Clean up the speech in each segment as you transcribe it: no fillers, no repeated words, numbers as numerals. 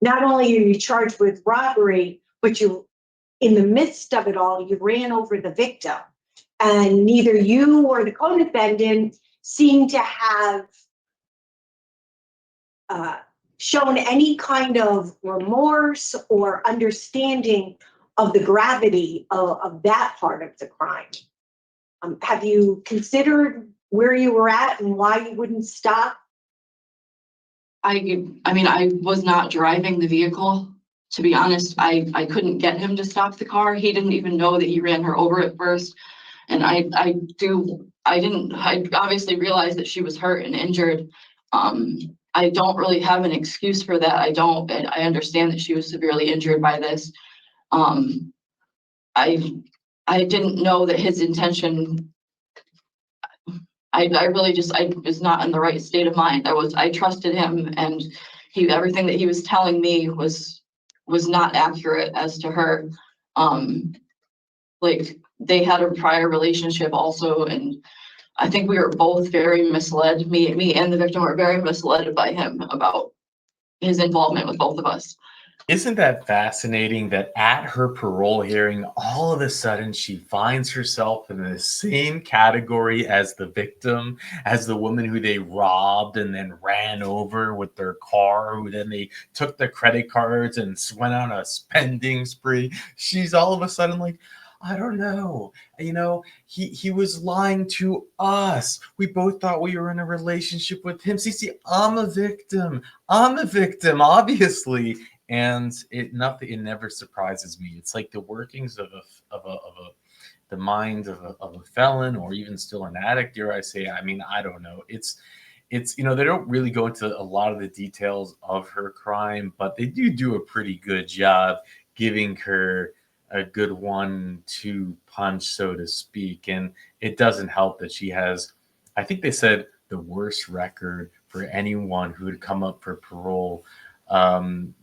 not only are you charged with robbery, but you, in the midst of it all, you ran over the victim. And neither you or the co-defendant seem to have shown any kind of remorse or understanding of the gravity of that part of the crime. Have you considered where you were at and why you wouldn't stop? I mean, I was not driving the vehicle. To be honest, I couldn't get him to stop the car. He didn't even know that he ran her over at first. And I obviously realized that she was hurt and injured. I don't really have an excuse for that. I understand that she was severely injured by this. I didn't know that his intention. I was not in the right state of mind. I trusted him, and everything that he was telling me was not accurate as to her. Like, they had a prior relationship also, and I think we were both very misled. Me and the victim were very misled by him about his involvement with both of us. Isn't that fascinating that at her parole hearing, all of a sudden she finds herself in the same category as the victim, as the woman who they robbed and then ran over with their car, who then they took the credit cards and went on a spending spree. She's all of a sudden like, I don't know. He was lying to us. We both thought we were in a relationship with him. See, I'm a victim, obviously. And it never surprises me. It's like the workings of the mind of a felon, or even still an addict, dare I say. I mean, I don't know. It's they don't really go into a lot of the details of her crime, but they do a pretty good job giving her a good 1-2 punch, so to speak. And it doesn't help that she has, I think they said, the worst record for anyone who would come up for parole,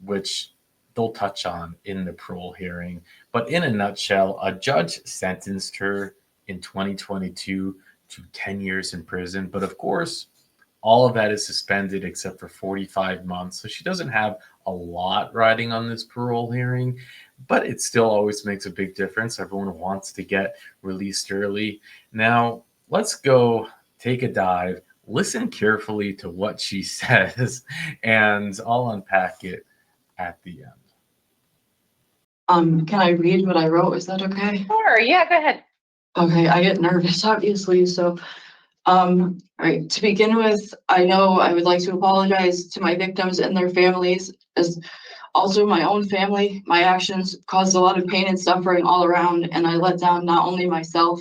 which they'll touch on in the parole hearing. But in a nutshell, a judge sentenced her in 2022 to 10 years in prison. But of course, all of that is suspended except for 45 months. So she doesn't have a lot riding on this parole hearing, but it still always makes a big difference. Everyone wants to get released early. Now, let's go take a dive. Listen carefully to what she says, and I'll unpack it at the end. Can I read what I wrote? Is that okay? Sure, yeah, go ahead. Okay, I get nervous, obviously. So, all right, to begin with, I know I would like to apologize to my victims and their families, as also my own family. My actions caused a lot of pain and suffering all around, and I let down not only myself,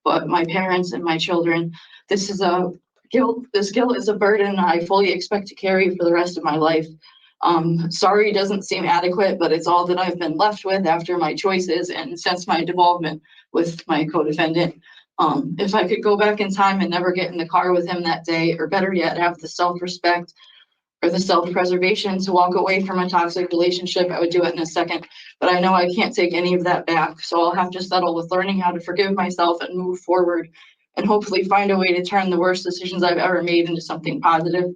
but my parents and my children. This is a guilt. This guilt is a burden I fully expect to carry for the rest of my life. Sorry doesn't seem adequate, but it's all that I've been left with after my choices and since my involvement with my co-defendant. If I could go back in time and never get in the car with him that day, or better yet, have the self-respect or the self-preservation to walk away from a toxic relationship, I would do it in a second. But I know I can't take any of that back, so I'll have to settle with learning how to forgive myself and move forward, and hopefully find a way to turn the worst decisions I've ever made into something positive.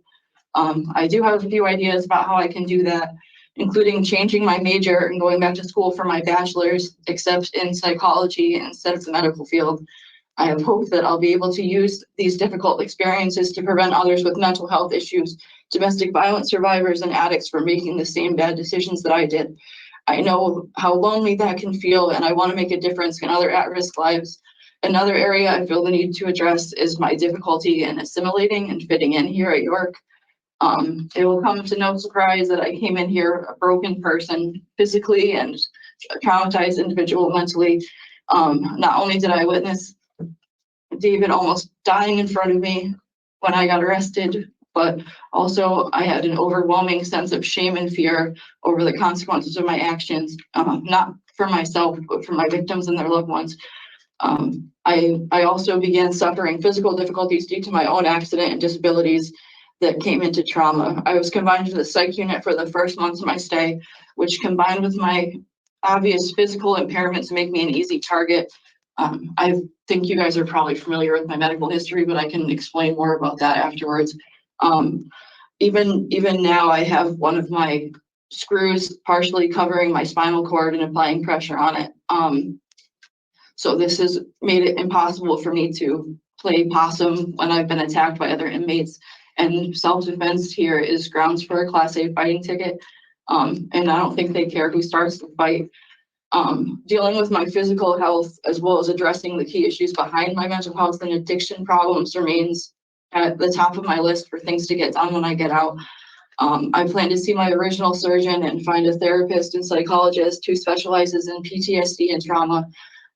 I do have a few ideas about how I can do that, including changing my major and going back to school for my bachelor's, except in psychology instead of the medical field. I have hope that I'll be able to use these difficult experiences to prevent others with mental health issues, domestic violence survivors, and addicts from making the same bad decisions that I did. I know how lonely that can feel, and I want to make a difference in other at-risk lives. Another area I feel the need to address is my difficulty in assimilating and fitting in here at York. It will come to no surprise that I came in here a broken person, physically, and a traumatized individual mentally. Not only did I witness David almost dying in front of me when I got arrested, but also I had an overwhelming sense of shame and fear over the consequences of my actions, not for myself, but for my victims and their loved ones. I also began suffering physical difficulties due to my own accident and disabilities that came into trauma. I was confined to the psych unit for the first months of my stay, which combined with my obvious physical impairments make me an easy target. I think you guys are probably familiar with my medical history, but I can explain more about that afterwards. Even now, I have one of my screws partially covering my spinal cord and applying pressure on it. So this has made it impossible for me to play possum when I've been attacked by other inmates. And self-defense here is grounds for a Class A fighting ticket. And I don't think they care who starts the fight. Dealing with my physical health, as well as addressing the key issues behind my mental health and addiction problems, remains at the top of my list for things to get done when I get out. I plan to see my original surgeon and find a therapist and psychologist who specializes in PTSD and trauma,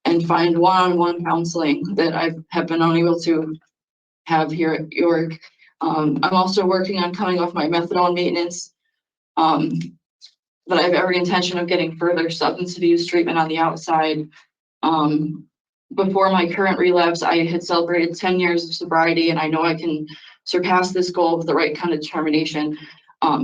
and find one-on-one counseling that I have been unable to have here at York. I'm also working on coming off my methadone maintenance, but I have every intention of getting further substance abuse treatment on the outside. Before my current relapse, I had celebrated 10 years of sobriety, and I know I can surpass this goal with the right kind of determination.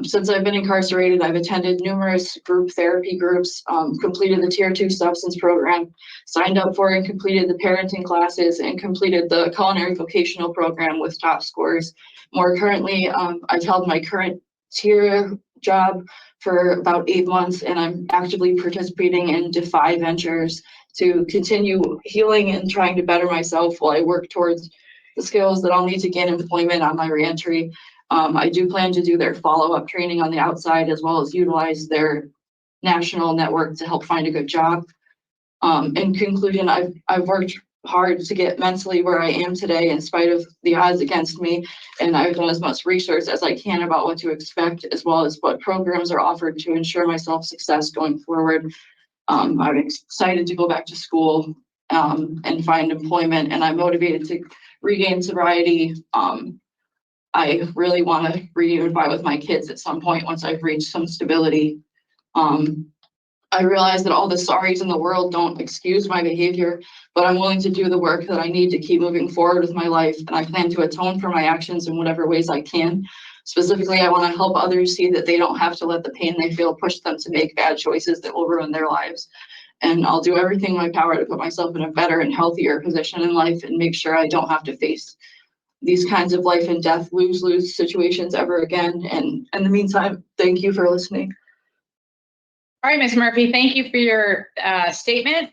Since I've been incarcerated, I've attended numerous group therapy groups, completed the Tier 2 substance program, signed up for and completed the parenting classes, and completed the culinary vocational program with top scores. More currently, I've held my current tier job for about 8 months, and I'm actively participating in Defy Ventures to continue healing and trying to better myself while I work towards the skills that I'll need to gain employment on my reentry. I do plan to do their follow-up training on the outside, as well as utilize their national network to help find a good job. In conclusion, I've worked hard to get mentally where I am today in spite of the odds against me, and I've done as much research as I can about what to expect, as well as what programs are offered to ensure my self-success going forward. I'm excited to go back to school and find employment, and I'm motivated to regain sobriety. I really want to reunify with my kids at some point once I've reached some stability. I realize that all the sorries in the world don't excuse my behavior, but I'm willing to do the work that I need to keep moving forward with my life, and I plan to atone for my actions in whatever ways I can. Specifically, I want to help others see that they don't have to let the pain they feel push them to make bad choices that will ruin their lives. And I'll do everything in my power to put myself in a better and healthier position in life and make sure I don't have to face these kinds of life and death, lose-lose situations ever again. And in the meantime, thank you for listening. All right, Ms. Murphy, thank you for your statement.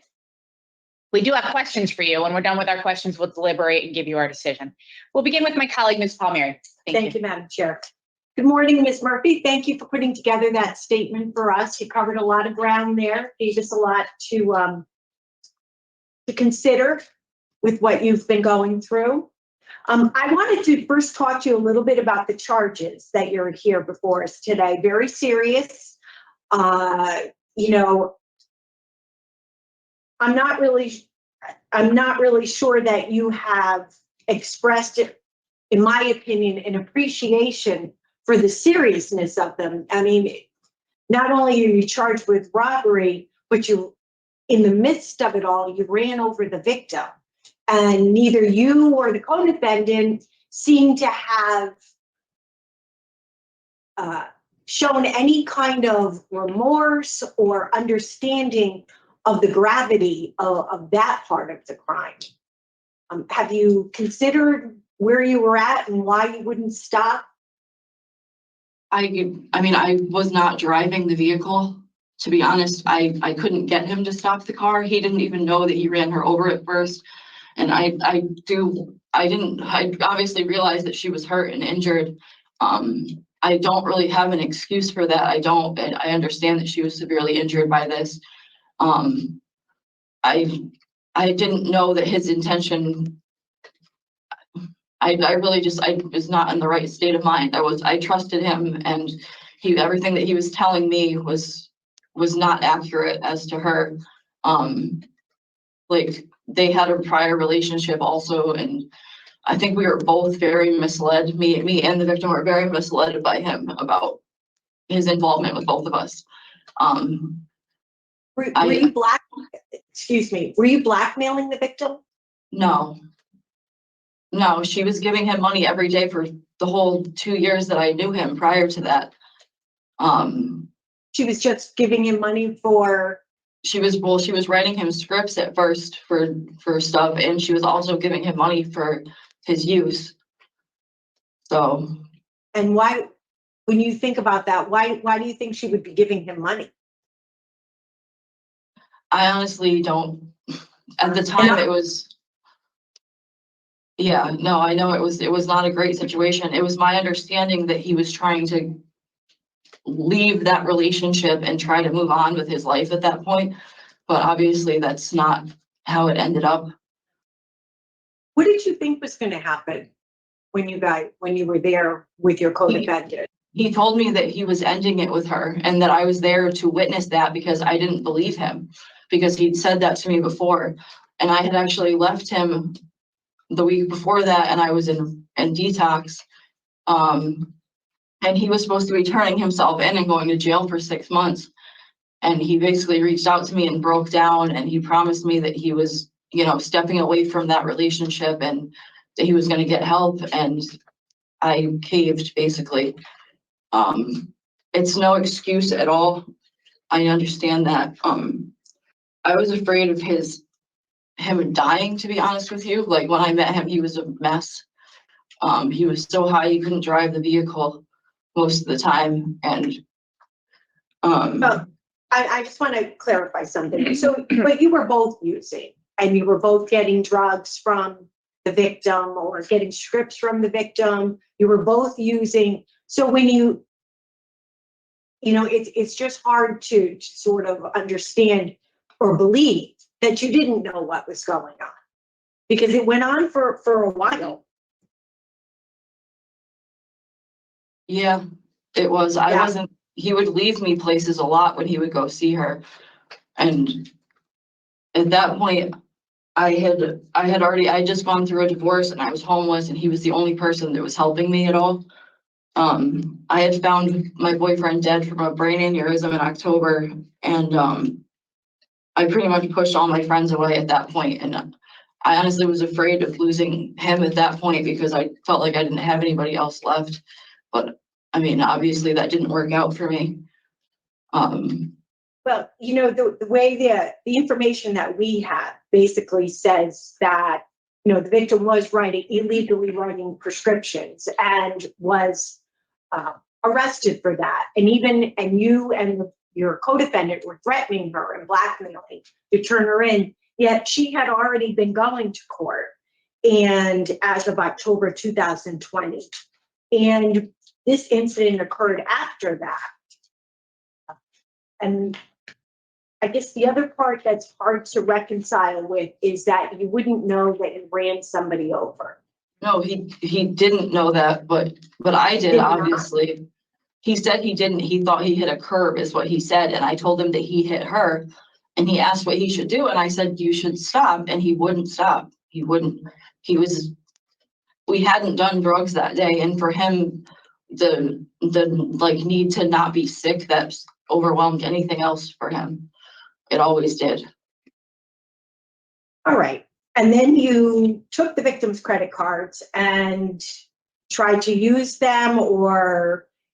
We do have questions for you. When we're done with our questions, we'll deliberate and give you our decision. We'll begin with my colleague, Ms. Palmieri. Thank you, Madam Chair. Good morning, Ms. Murphy. Thank you for putting together that statement for us. You covered a lot of ground there, gave us a lot to consider with what you've been going through. I wanted to first talk to you a little bit about the charges that you're here before us today. Very serious. You know, I'm not really sure that you have expressed, in my opinion, an appreciation for the seriousness of them. I mean, not only are you charged with robbery, but you, in the midst of it all, you ran over the victim. And neither you or the co-defendant seem to have shown any kind of remorse or understanding of the gravity of that part of the crime. Have you considered where you were at and why you wouldn't stop? I mean, I was not driving the vehicle. To be honest, I couldn't get him to stop the car. He didn't even know that he ran her over at first. And I obviously realized that she was hurt and injured. I don't really have an excuse for that. I understand that she was severely injured by this. I didn't know that his intention. I was not in the right state of mind. I trusted him, and everything that he was telling me was not accurate as to her. Like, they had a prior relationship also, and I think we were both very misled. Me and the victim were very misled by him about his involvement with both of us. Were you blackmailing the victim? No, she was giving him money every day for the whole 2 years that I knew him prior to that. She was just giving him money for. She was writing him scripts at first for stuff, and she was also giving him money for his use. So. And why when you think about that, why do you think she would be giving him money? I honestly don't. At the time, it was. Yeah, no, I know it was not a great situation. It was my understanding that he was trying to leave that relationship and try to move on with his life at that point. But obviously that's not how it ended up. What did you think was going to happen when you were there with your co-defendant? He told me that he was ending it with her and that I was there to witness that because I didn't believe him because he'd said that to me before. And I had actually left him the week before that and I was in detox. And he was supposed to be turning himself in and going to jail for 6 months. And he basically reached out to me and broke down and he promised me that he was, stepping away from that relationship and that he was going to get help. And I caved basically. It's no excuse at all. I understand that. I was afraid of him dying, to be honest with you. Like when I met him, he was a mess. He was so high he couldn't drive the vehicle most of the time. And I just want to clarify something. So, but you were both using, and you were both getting drugs from the victim or getting scripts from the victim. You were both using. So when it's just hard to sort of understand or believe that you didn't know what was going on because it went on for a while. Yeah, it was. I wasn't. He would leave me places a lot when he would go see her, and at that point, I had just gone through a divorce and I was homeless, and he was the only person that was helping me at all. I had found my boyfriend dead from a brain aneurysm in October, and I pretty much pushed all my friends away at that point, and I honestly was afraid of losing him at that point because I felt like I didn't have anybody else left. But I mean, obviously that didn't work out for me. Well, the way the information that we have basically says that, the victim was illegally writing prescriptions and was arrested for that. And you and your co-defendant were threatening her and blackmailing to turn her in, yet she had already been going to court and as of October 2020. And this incident occurred after that. And I guess the other part that's hard to reconcile with is that you wouldn't know that you ran somebody over. No, he didn't know that, but I did, obviously. He said he didn't. He thought he hit a curb is what he said. And I told him that he hit her and he asked what he should do. And I said, you should stop. And he wouldn't stop. He wouldn't. We hadn't done drugs that day. And for him, the need to not be sick, that overwhelmed anything else for him. It always did. All right. And then you took the victim's credit cards and tried to use them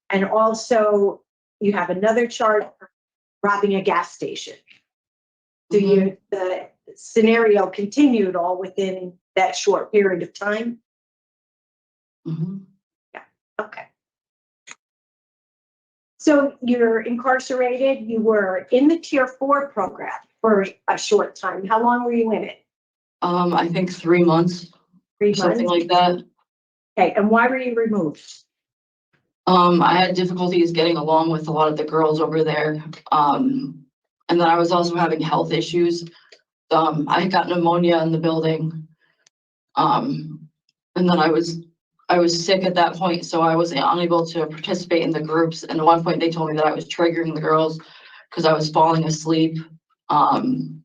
and also you have another charge for robbing a gas station. So the scenario continued all within that short period of time? Mm-hmm. Yeah. Okay. So you're incarcerated. You were in the Tier 4 program for a short time. How long were you in it? I think 3 months. 3 months? Something like that. Okay. And why were you removed? I had difficulties getting along with a lot of the girls over there. And then I was also having health issues. I had got pneumonia in the building. And then I was sick at that point, so I was unable to participate in the groups. And at one point they told me that I was triggering the girls because I was falling asleep. And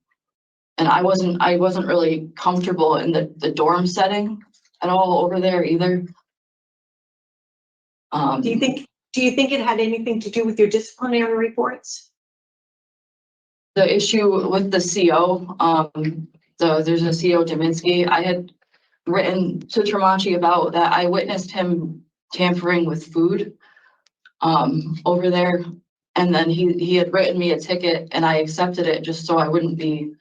I wasn't really comfortable in the dorm setting at all over there either. Do you think it had anything to do with your disciplinary reports? The issue with the CO, there's a CO Dominski. I had written to Tramachi about that. I witnessed him tampering with food over there, and then he had written me a ticket, and I accepted it just so I wouldn't be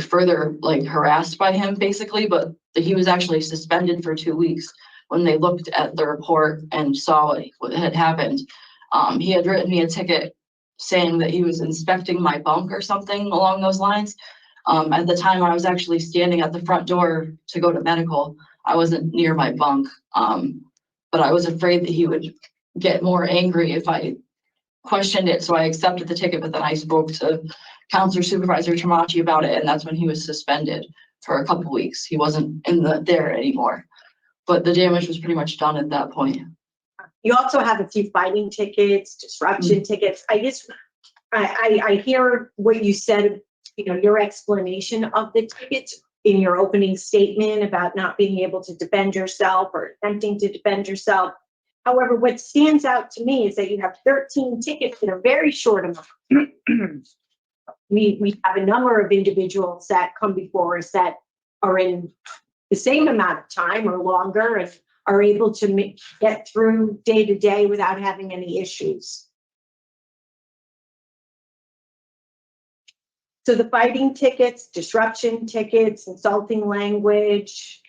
further harassed by him, basically. But he was actually suspended for 2 weeks when they looked at the report and saw what had happened. He had written me a ticket saying that he was inspecting my bunk or something along those lines. At the time, I was actually standing at the front door to go to medical. I wasn't near my bunk, but I was afraid that he would get more angry if I questioned it. So I accepted the ticket, but then I spoke to Counselor Supervisor Tramachi about it, and that's when he was suspended for a couple weeks. He wasn't there anymore, but the damage was pretty much done at that point. You also have a few fighting tickets, disruption tickets. I hear what you said, your explanation of the tickets in your opening statement about not being able to defend yourself or attempting to defend yourself. However, what stands out to me is that you have 13 tickets in a very short amount. We have a number of individuals that come before us that are in the same amount of time or longer and are able to get through day to day without having any issues. So the fighting tickets, disruption tickets, insulting language.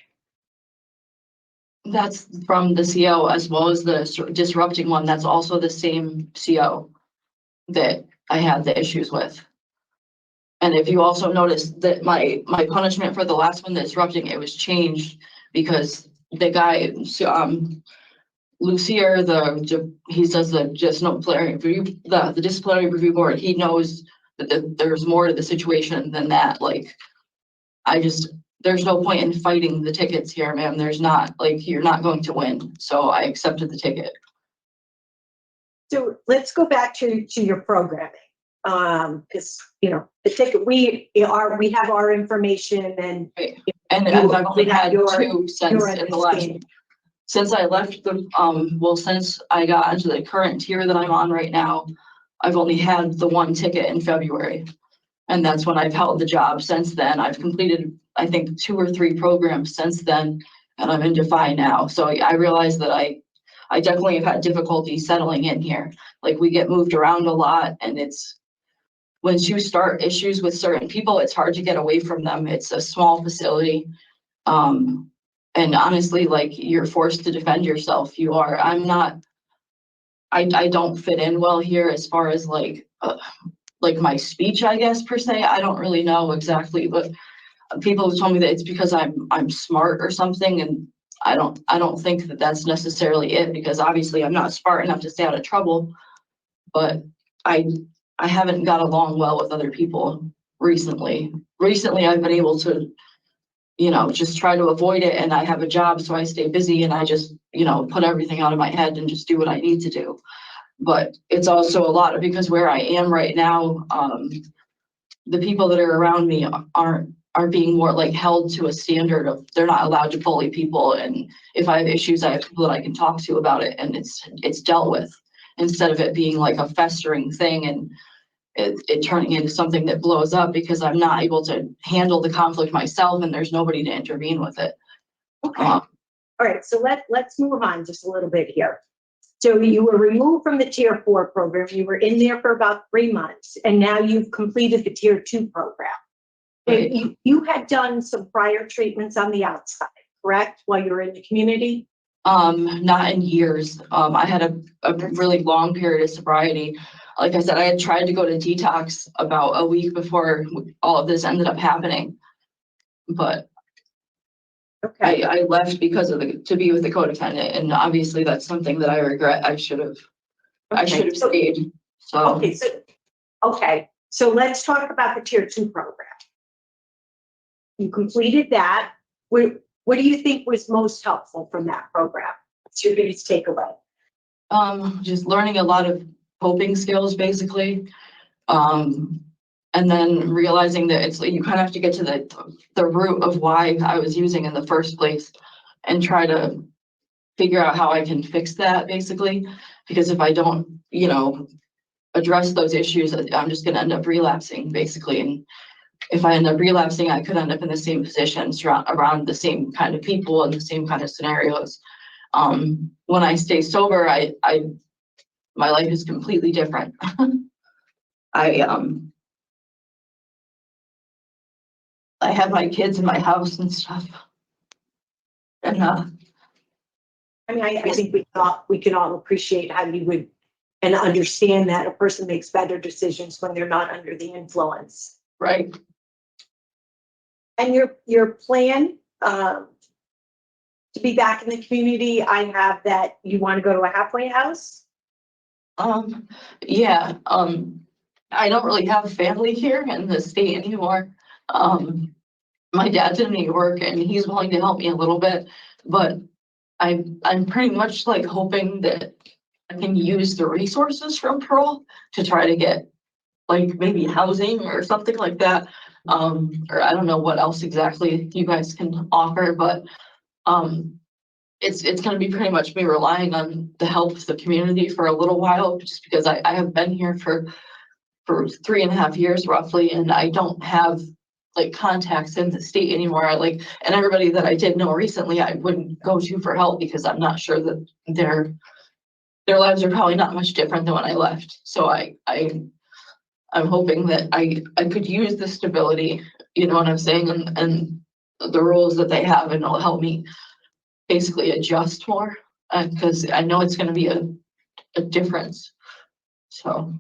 That's from the CO as well as the disrupting one. That's also the same CO that I had the issues with. And if you also notice that my punishment for the last one, the disrupting, it was changed because the guy, Lucier, he does the disciplinary review, the disciplinary review board. He knows that there's more to the situation than that. Like, there's no point in fighting the tickets here, ma'am. There's not, like, you're not going to win. So I accepted the ticket. So let's go back to your programming. Because the ticket, we have our information and I've only had your 2 since in the last. Since I left since I got into the current tier that I'm on right now, I've only had the 1 ticket in February. And that's when I've held the job since then. I've completed, I think, 2 or 3 programs since then, and I'm in Defy now. So I realized that I definitely have had difficulty settling in here. Like, we get moved around a lot, and once you start issues with certain people, it's hard to get away from them. It's a small facility. And honestly, like, you're forced to defend yourself. I don't fit in well here as far as like my speech, I guess, per se. I don't really know exactly, but people have told me that it's because I'm smart or something. And I don't think that that's necessarily it, because obviously I'm not smart enough to stay out of trouble, but I haven't got along well with other people recently. Recently, I've been able to, just try to avoid it, and I have a job, so I stay busy, and I just, put everything out of my head and just do what I need to do. But it's also a lot because where I am right now, the people that are around me aren't being more like held to a standard of, they're not allowed to bully people. And if I have issues, I have people that I can talk to about it, and it's dealt with, instead of it being like a festering thing and it turning into something that blows up because I'm not able to handle the conflict myself and there's nobody to intervene with it. Okay. All right. So let's move on just a little bit here. So you were removed from the Tier 4 program. You were in there for about 3 months, and now you've completed the Tier 2 program. Right. You had done some prior treatments on the outside, correct, while you were in the community? Not in years. I had a really long period of sobriety. Like I said, I had tried to go to detox about a week before all of this ended up happening, but Okay. I left because to be with the codependent, and obviously that's something that I regret. I should have stayed. So let's talk about the Tier 2 program. You completed that. What do you think was most helpful from that program? What's your biggest takeaway? Just learning a lot of coping skills, basically. And then realizing that it's like you kind of have to get to the root of why I was using in the first place and try to figure out how I can fix that, basically. Because if I don't, address those issues, I'm just going to end up relapsing, basically. And if I end up relapsing, I could end up in the same positions around the same kind of people and the same kind of scenarios. When I stay sober, my life is completely different. I have my kids in my house and stuff. And I mean, I think we can all appreciate how you would and understand that a person makes better decisions when they're not under the influence. Right. And your plan to be back in the community, I have that you want to go to a halfway house. Yeah, I don't really have family here in the state anymore. My dad's in New York and he's willing to help me a little bit, but I'm pretty much like hoping that I can use the resources from parole to try to get like maybe housing or something like that. Or I don't know what else exactly you guys can offer, but it's gonna be pretty much me relying on the help of the community for a little while, just because I have been here for 3.5 years roughly, and I don't have like contacts in the state anymore. And everybody that I did know recently, I wouldn't go to for help because I'm not sure that their lives are probably not much different than when I left. So I'm hoping that I could use the stability, you know what I'm saying, and the rules that they have, and it'll help me basically adjust more, because I know it's going to be a difference. So.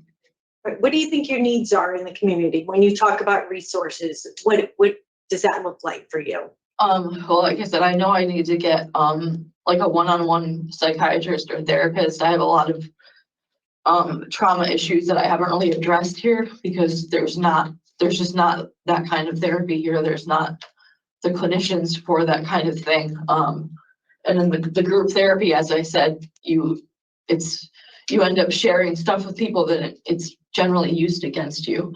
What do you think your needs are in the community when you talk about resources? What does that look like for you? Well, like I said, I know I need to get like a one-on-one psychiatrist or therapist. I have a lot of trauma issues that I haven't really addressed here because there's just not that kind of therapy here. There's not the clinicians for that kind of thing. And then the group therapy, as I said, you end up sharing stuff with people that it's generally used against you,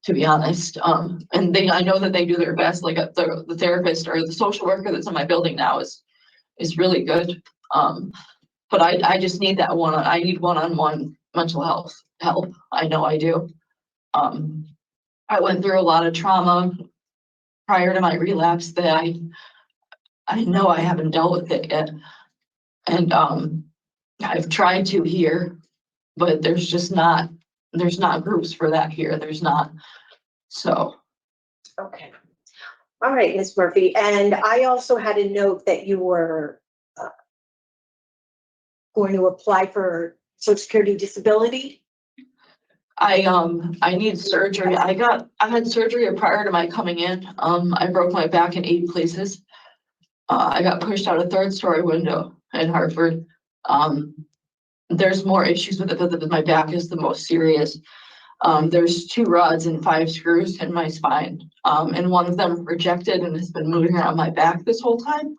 to be honest. And I know that they do their best, like the therapist or the social worker that's in my building now is really good. But I just need I need one-on-one mental health help. I know I do. I went through a lot of trauma prior to my relapse that I know I haven't dealt with it yet. And I've tried to here, but there's not groups for that here. There's not. So. Okay. All right, Ms. Murphy. And I also had a note that you were going to apply for Social Security disability. I need surgery. I had surgery prior to my coming in. I broke my back in 8 places. I got pushed out a 3rd-story window in Hartford. There's more issues with it, but my back is the most serious. There's 2 rods and 5 screws in my spine, and one of them rejected and has been moving around my back this whole time.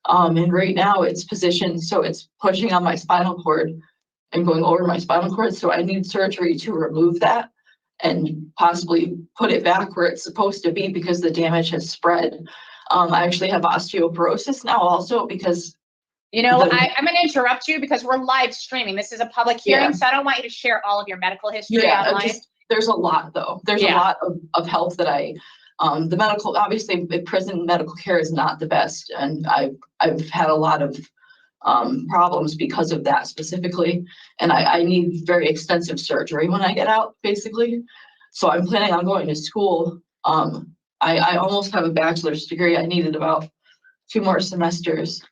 And right now it's positioned so it's pushing on my spinal cord and going over my spinal cord. So I need surgery to remove that and possibly put it back where it's supposed to be because the damage has spread. I actually have osteoporosis now also because. I'm going to interrupt you because we're live streaming. This is a public hearing, so I don't want you to share all of your medical history online. There's a lot though. There's a lot of health that the medical, obviously prison medical care is not the best. And I've had a lot of problems because of that specifically. And I need very extensive surgery when I get out, basically. So I'm planning on going to school. I almost have a bachelor's degree. I needed about 2 more semesters.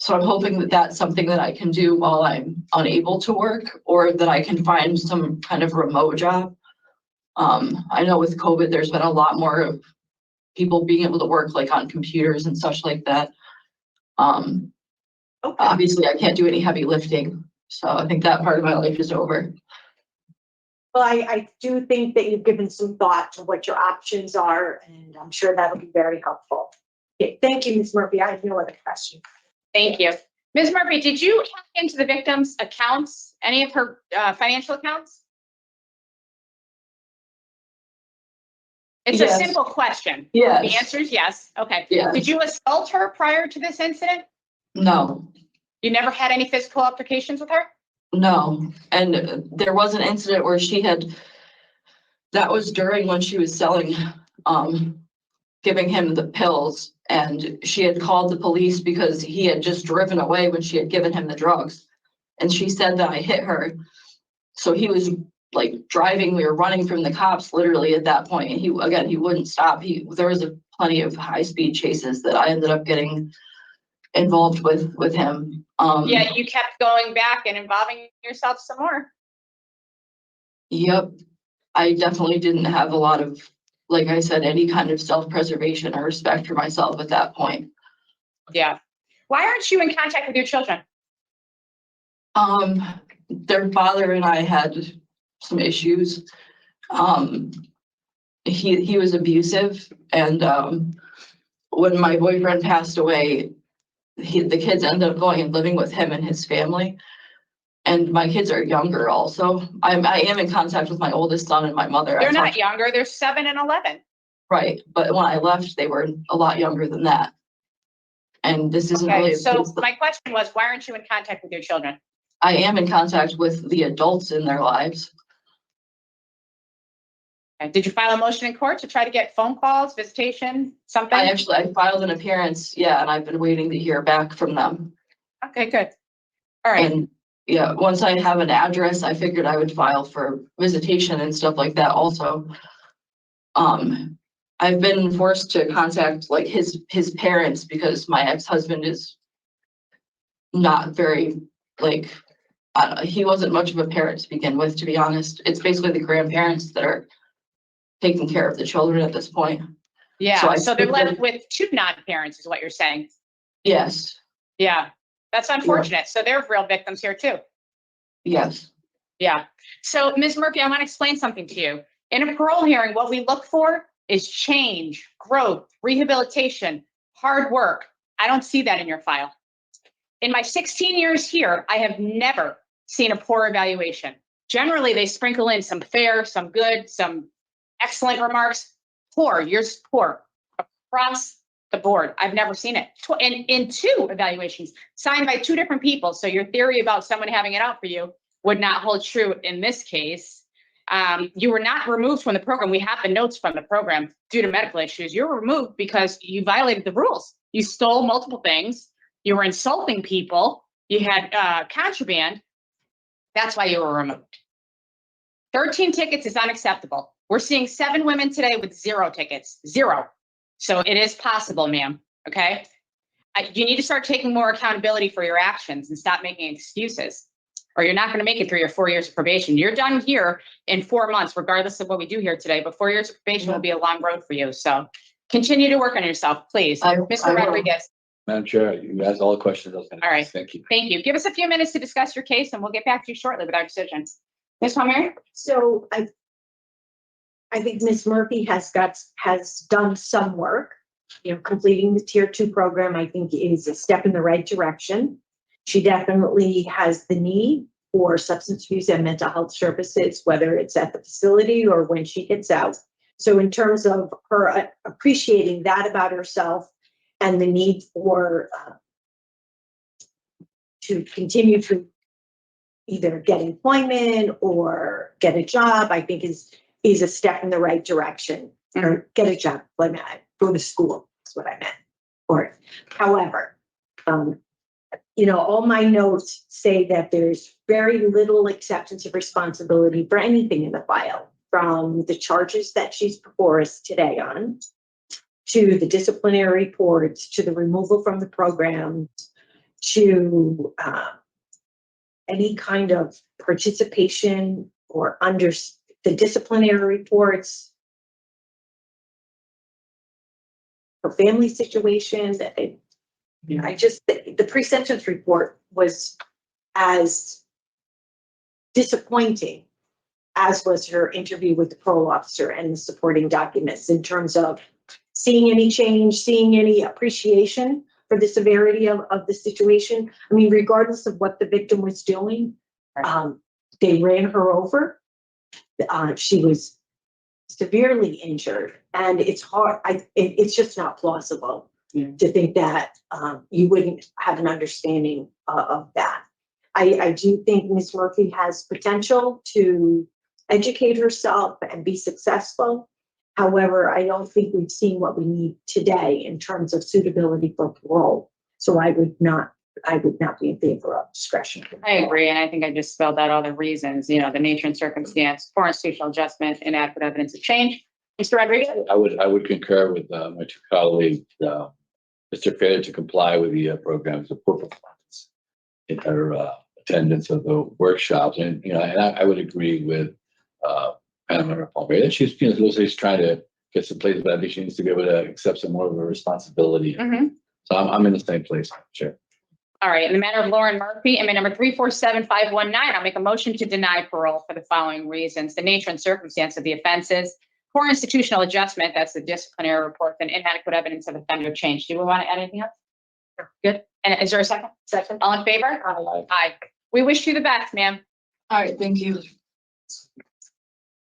So I'm hoping that that's something that I can do while I'm unable to work, or that I can find some kind of remote job. I know with COVID, there's been a lot more of people being able to work like on computers and such like that. Obviously I can't do any heavy lifting. So I think that part of my life is over. Well, I do think that you've given some thought to what your options are, and I'm sure that'll be very helpful. Okay, thank you, Ms. Murphy. I have no other questions. Thank you. Ms. Murphy, did you hack into the victim's accounts, any of her financial accounts? It's a simple question. Yeah. The answer is yes. Okay. Yeah. Did you assault her prior to this incident? No. You never had any physical altercations with her? No. And there was an incident where that was during when she was selling, giving him the pills, and she had called the police because he had just driven away when she had given him the drugs. And she said that I hit her. So he was like driving, we were running from the cops literally at that point. And he wouldn't stop. There was plenty of high-speed chases that I ended up getting involved with him. Yeah, you kept going back and involving yourself some more. Yep. I definitely didn't have a lot of, like I said, any kind of self-preservation or respect for myself at that point. Yeah. Why aren't you in contact with your children? Their father and I had some issues. He was abusive, and when my boyfriend passed away, the kids ended up going and living with him and his family. And my kids are younger also. I am in contact with my oldest son and my mother. They're not younger, they're 7 and 11. Right, but when I left, they were a lot younger than that. And this isn't Okay, really. so my question was, why aren't you in contact with your children? I am in contact with the adults in their lives. Okay, did you file a motion in court to try to get phone calls, visitation, something? I filed an appearance, yeah, and I've been waiting to hear back from them. Okay, good. All right. And yeah, once I have an address, I figured I would file for visitation and stuff like that also. I've been forced to contact like his parents because my ex-husband is not very like, he wasn't much of a parent to begin with, to be honest. It's basically the grandparents that are taking care of the children at this point. Yeah, So so they're left with 2 non-parents is what you're saying. Yes, Yeah, that's unfortunate. So they're real victims here too. yes. Yeah. So Ms. Murphy, I want to explain something to you. In a parole hearing, what we look for is change, growth, rehabilitation, hard work. I don't see that in your file. In my 16 years here, I have never seen a poor evaluation. Generally, they sprinkle in some fair, some good, some excellent remarks. Poor, yours poor across the board. I've never seen it. In 2 evaluations signed by 2 different people. So your theory about someone having it out for you would not hold true in this case. You were not removed from the program. We have the notes from the program due to medical issues. You were removed because you violated the rules. You stole multiple things. You were insulting people. You had contraband. That's why you were removed. 13 tickets is unacceptable. We're seeing 7 women today with 0 tickets, 0. So it is possible, ma'am. Okay. You need to start taking more accountability for your actions and stop making excuses, or you're not going to make it through your 4 years of probation. You're done here in 4 months, regardless of what we do here today, but 4 years of probation will be a long road for you. So continue to work on yourself, please. Mr. Rodriguez. Madam Chair, you asked all the questions I was going to ask. Thank you. Thank you. Give us a few minutes to discuss your case and we'll get back to you shortly with our decisions. Ms. Palmieri? So I think Ms. Murphy has done some work. You know, completing the Tier 2 program, I think, is a step in the right direction. She definitely has the need for substance abuse and mental health services, whether it's at the facility or when she gets out. So in terms of her appreciating that about herself and the need for to continue to either get employment or get a job, I think is a step in the right direction. Or get a job, go to school, that's what I meant. Or, however, you know, all my notes say that there's very little acceptance of responsibility for anything in the file, from the charges that she's before us today on, to the disciplinary reports, to the removal from the program, to any kind of participation or under the disciplinary reports, her family situation. I just, the pre-sentence report was as disappointing as was her interview with the parole officer and the supporting documents in terms of seeing any change, seeing any appreciation for the severity of the situation. I mean, regardless of what the victim was doing, they ran her over. She was severely injured, and it's hard. It's just not plausible to think that you wouldn't have an understanding of that. I do think Ms. Murphy has potential to educate herself and be successful. However, I don't think we've seen what we need today in terms of suitability for parole. So I would not be in favor of discretion. I agree. And I think I just spelled out all the reasons, you know, the nature and circumstance, for institutional adjustment, inadequate evidence of change. Mr. Rodriguez? I would concur with my 2 colleagues. just her failure to comply with the programs, of poor performance in her attendance of the workshops. And, and I would agree with Panama Palmer that she's, she's trying to get some place, but I think she needs to be able to accept some more of a responsibility. So I'm in the same place, Chair. All right, in the matter of Lauren Murphy, inmate number 347519, I'll make a motion to deny parole for the following reasons: the nature and circumstance of the offenses, poor institutional adjustment, that's the disciplinary report, and inadequate evidence of offender change. Do we want to add anything else? Good. And is there a second? Second. All in favor? Aye. Aye. We wish you the best, ma'am. All right, thank you.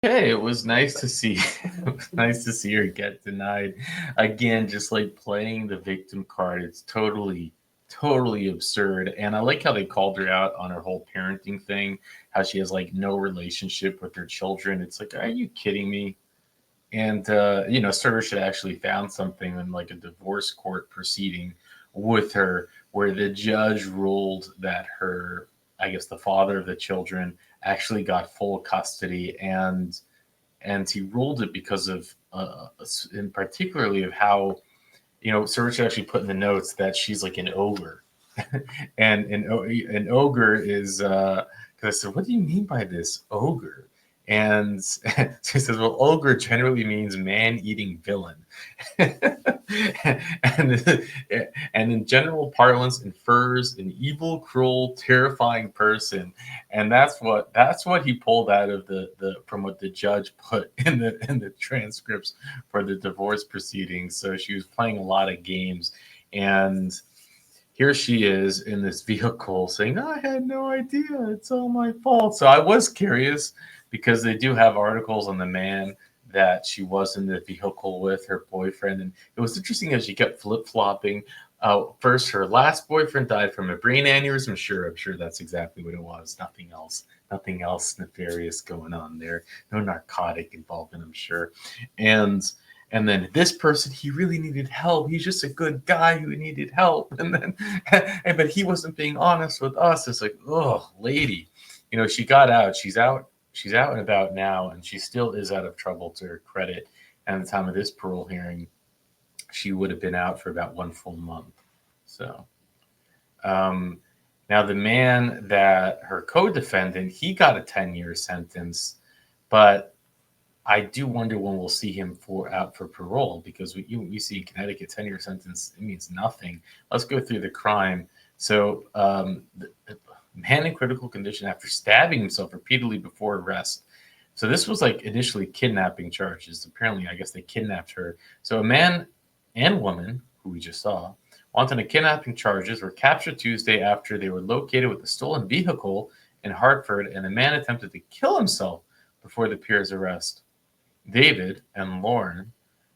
Okay, it was nice to see. It was nice to see her get denied again. Just like playing the victim card, it's totally absurd. And I like how they called her out on her whole parenting thing. How she has like no relationship with her children. It's like, are you kidding me? And Server should actually found something in like a divorce court proceeding with her, where the judge ruled that her, I guess, the father of the children actually got full custody, and he ruled it because of in particularly of how Serge actually put in the notes that she's like an ogre. and an ogre is because I said, what do you mean by this, ogre? And she says, well, ogre generally means man-eating villain. and in general parlance infers an evil, cruel, terrifying person. And that's what he pulled out of the from what the judge put in the transcripts for the divorce proceedings. So she was playing a lot of games, and here she is in this vehicle saying, I had no idea, it's all my fault. So I was curious, because they do have articles on the man that she was in the vehicle with her boyfriend. And it was interesting as she kept flip-flopping. First, her last boyfriend died from a brain aneurysm. I'm sure that's exactly what it was. Nothing else nefarious going on there. No narcotic involvement, I'm sure. And then this person, he really needed help. He's just a good guy who needed help. And then, but he wasn't being honest with us. It's like, oh, lady, she got out. She's out and about now, and she still is out of trouble, to her credit. And at the time of this parole hearing, she would have been out for about 1 full month. So now the man that her co-defendant, he got a 10-year sentence, but I do wonder when we'll see him out for parole, because we see in Connecticut 10-year sentence, it means nothing. Let's go through the crime. So the man in critical condition after stabbing himself repeatedly before arrest. So this was like initially kidnapping charges. Apparently, I guess they kidnapped her. So a man and woman, who we just saw, wanted on kidnapping charges, were captured Tuesday after they were located with a stolen vehicle in Hartford, and the man attempted to kill himself before the peer's arrest. David and Lauren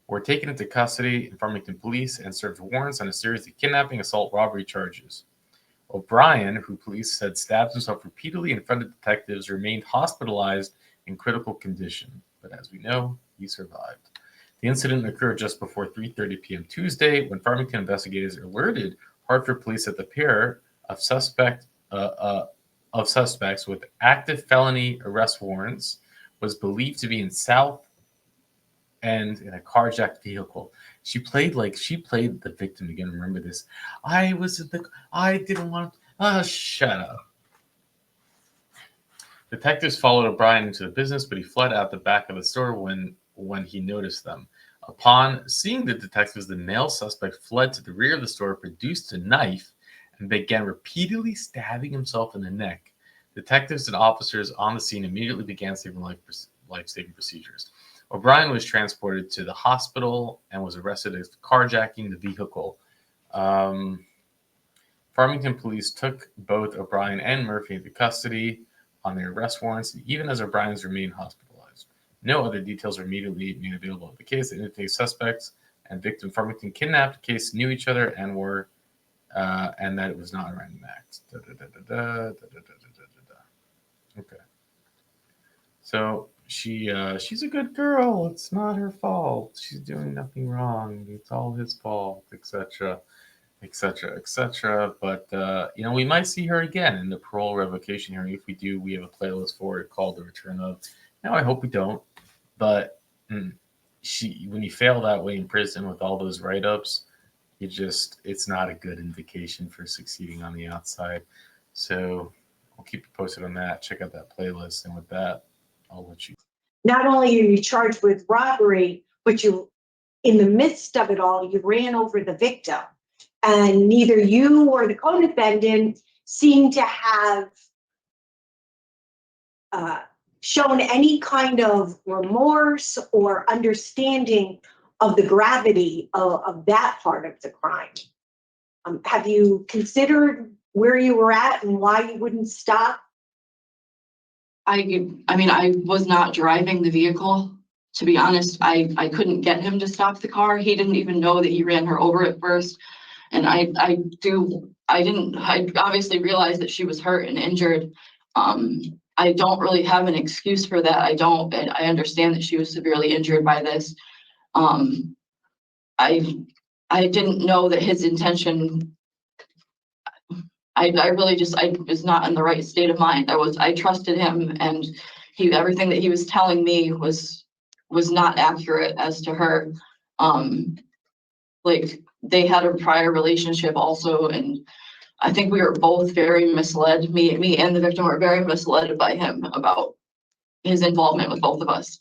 were taken into custody in Farmington police and served warrants on a series of kidnapping, assault, robbery charges. O'Brien, who police said stabbed himself repeatedly in front of detectives, remained hospitalized in critical condition. But as we know, he survived. The incident occurred just before 3:30 p.m. Tuesday, when Farmington investigators alerted Hartford police that the pair of suspects with active felony arrest warrants was believed to be in South End in a carjacked vehicle. She played the victim again. Remember this? I didn't want to. Shut up. Detectives followed O'Brien into the business, but he fled out the back of the store when he noticed them. Upon seeing the detectives, the male suspect fled to the rear of the store, produced a knife, and began repeatedly stabbing himself in the neck. Detectives and officers on the scene immediately began life-saving procedures. O'Brien was transported to the hospital and was arrested as carjacking the vehicle. Farmington police took both O'Brien and Murphy into custody on their arrest warrants, even as O'Brien's remained hospitalized. No other details are immediately made available of the case. The indicated suspects and victim Farmington kidnapped case knew each other and were and that it was not a random act. Okay. So she's a good girl. It's not her fault. She's doing nothing wrong. It's all his fault, etc., etc., etc. But we might see her again in the parole revocation hearing. If we do, we have a playlist for it called "The Return of." Now, I hope we don't. But when you fail that way in prison with all those write-ups, it's not a good indication for succeeding on the outside. So I'll keep you posted on that. Check out that playlist. And with that, I'll let you. Not only are you charged with robbery, but you, in the midst of it all, you ran over the victim. And neither you or the co-defendant seem to have shown any kind of remorse or understanding of the gravity of that part of the crime. Have you considered where you were at and why you wouldn't stop? I mean, I was not driving the vehicle. To be honest, I couldn't get him to stop the car. He didn't even know that he ran her over at first. And I obviously realized that she was hurt and injured. I don't really have an excuse for that. I understand that she was severely injured by this. I didn't know that his intention. I was not in the right state of mind. I trusted him, and everything that he was telling me was not accurate as to her. Like, they had a prior relationship also, and I think we were both very misled. Me and the victim were very misled by him about his involvement with both of us.